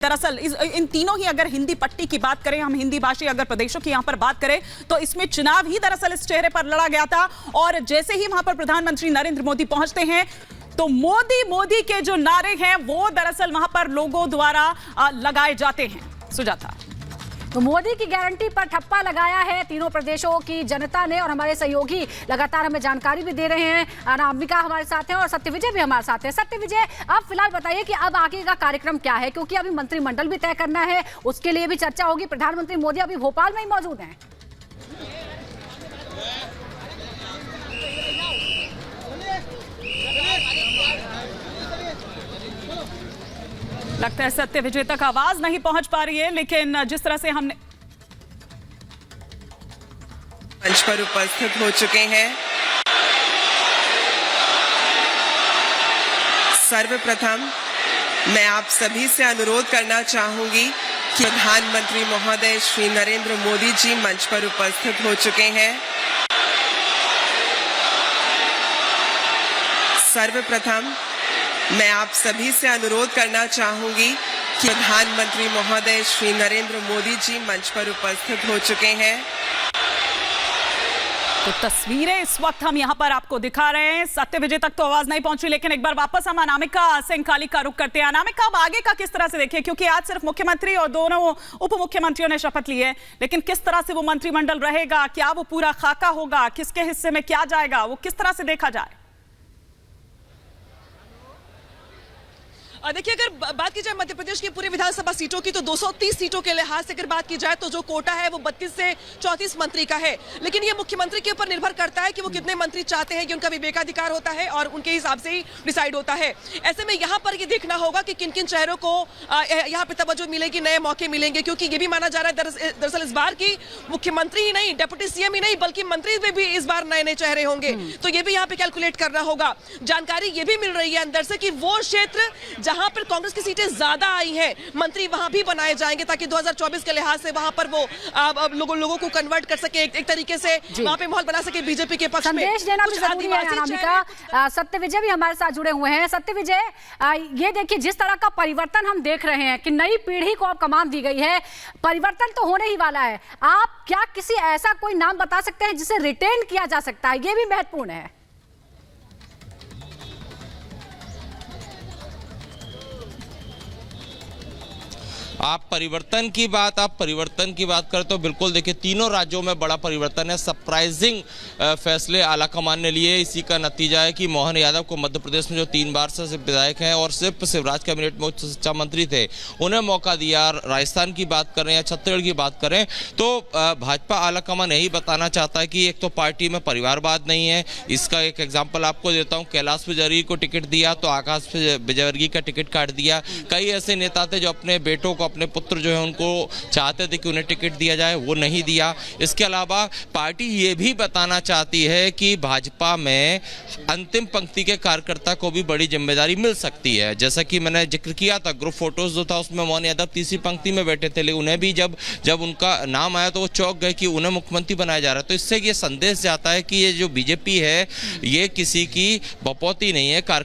दरअसल इन तीनों ही, अगर हिंदी पट्टी की बात करें, हम हिंदी भाषी अगर प्रदेशों की यहां पर बात करें, तो इसमें चुनाव ही दरअसल इस चेहरे पर लड़ा गया था। और जैसे ही वहां पर प्रधानमंत्री नरेंद्र मोदी पहुंचते हैं तो मोदी मोदी के जो नारे हैं वो दरअसल वहां पर लोगों द्वारा लगाए जाते हैं। सुजाता, तो मोदी की गारंटी पर ठप्पा लगाया है तीनों प्रदेशों की जनता ने, और हमारे सहयोगी लगातार हमें जानकारी भी दे रहे हैं। अनामिका हमारे साथ हैं और सत्यविजय भी हमारे साथ हैं। सत्यविजय, आप फिलहाल बताइए कि अब आगे का कार्यक्रम क्या है, क्योंकि अभी मंत्रिमंडल भी तय करना है, उसके लिए भी चर्चा होगी। प्रधानमंत्री मोदी अभी भोपाल में ही मौजूद हैं। लगता है सत्यविजय तक आवाज नहीं पहुंच पा रही है, लेकिन जिस तरह से हमने मंच पर उपस्थित हो चुके हैं। सर्वप्रथम मैं आप सभी से अनुरोध करना चाहूंगी कि प्रधानमंत्री महोदय श्री नरेंद्र मोदी जी मंच पर उपस्थित हो चुके हैं। सर्वप्रथम मैं आप सभी से अनुरोध करना चाहूंगी कि प्रधानमंत्री महोदय श्री नरेंद्र मोदी जी मंच पर उपस्थित हो चुके हैं। तो तस्वीरें इस वक्त हम यहां पर आपको दिखा रहे हैं। सत्यविजय तक तो आवाज नहीं पहुंची, लेकिन एक बार वापस हम अनामिका सिंह काली का रुख करते हैं। अनामिका, अब आगे का किस तरह से देखिए, क्योंकि आज सिर्फ मुख्यमंत्री और दोनों उप मुख्यमंत्रियों ने शपथ ली है, लेकिन किस तरह से वो मंत्रिमंडल रहेगा, क्या वो पूरा खाका होगा, किसके हिस्से में क्या जाएगा, वो किस तरह से देखा जाए? देखिए, अगर बात की जाए मध्य प्रदेश की पूरी विधानसभा सीटों की, तो 230 सीटों के लिहाज से अगर बात की जाए तो जो कोटा है वो 32 से 34 मंत्री का है। लेकिन ये मुख्यमंत्री के ऊपर निर्भर करता है कि वो कितने मंत्री चाहते हैं, कि उनका विवेकाधिकार होता है और उनके हिसाब से ही डिसाइड होता है। ऐसे में यहाँ पर ये देखना होगा कि किन किन चेहरों को यहाँ पे तवज्जो मिलेगी, नए मौके मिलेंगे, क्योंकि ये भी माना जा रहा है दरअसल इस बार की मुख्यमंत्री ही नहीं, डिप्टी सीएम ही नहीं, बल्कि मंत्री में भी इस बार नए नए चेहरे होंगे। तो ये भी यहाँ पे कैलकुलेट करना होगा। जानकारी ये भी मिल रही है अंदर से कि वो क्षेत्र जहां पर कांग्रेस की सीटें ज्यादा आई हैं, मंत्री वहां भी बनाए जाएंगे, ताकि 2024 के लिहाज से वहां पर वो लोगों को कन्वर्ट कर सके, एक तरीके से वहां पे माहौल बना सके बीजेपी के पक्ष में। संदेश देना भी जरूरी है अनामिका। सत्यविजय भी हमारे साथ जुड़े हुए हैं। सत्यविजय, ये देखिए जिस तरह का परिवर्तन हम देख रहे हैं कि नई पीढ़ी को अब कमान दी गई है, परिवर्तन तो होने ही वाला है। आप क्या किसी ऐसा कोई नाम बता सकते हैं जिसे रिटेन किया जा सकता है? ये भी महत्वपूर्ण है। आप परिवर्तन की बात करें तो बिल्कुल देखिए, तीनों राज्यों में बड़ा परिवर्तन है। सरप्राइजिंग फैसले आला कमान ने लिए। इसी का नतीजा है कि मोहन यादव को मध्य प्रदेश में जो 3 बार से विधायक हैं और सिर्फ शिवराज कैबिनेट में उच्च शिक्षा मंत्री थे, उन्हें मौका दिया। राजस्थान की बात करें या छत्तीसगढ़ की बात करें तो भाजपा आला कमान यही बताना चाहता है कि एक तो पार्टी में परिवारवाद नहीं है। इसका एक एग्जाम्पल आपको देता हूँ। कैलाश विजयवर्गीय को टिकट दिया तो आकाश विजयवर्गीय का टिकट काट दिया। कई ऐसे नेता थे जो अपने बेटों को, अपने पुत्र जो है उनको चाहते थे कि उन्हें टिकट दिया जाए, वो नहीं दिया। इसके अलावा पार्टी ये भी बताना चाहती है कि भाजपा में अंतिम पंक्ति के कार्यकर्ता को भी बड़ी जिम्मेदारी मिल सकती है। जैसा कि मैंने जिक्र किया था, ग्रुप फोटोज जो था उसमें मोहन यादव तीसरी पंक्ति में बैठे थे, लेकिन उन्हें भी जब उनका नाम आया तो वो चौंक गए कि उन्हें मुख्यमंत्री बनाया जा रहा है। तो इससे ये संदेश जाता है कि ये जो बीजेपी है ये किसी की बपौती नहीं है।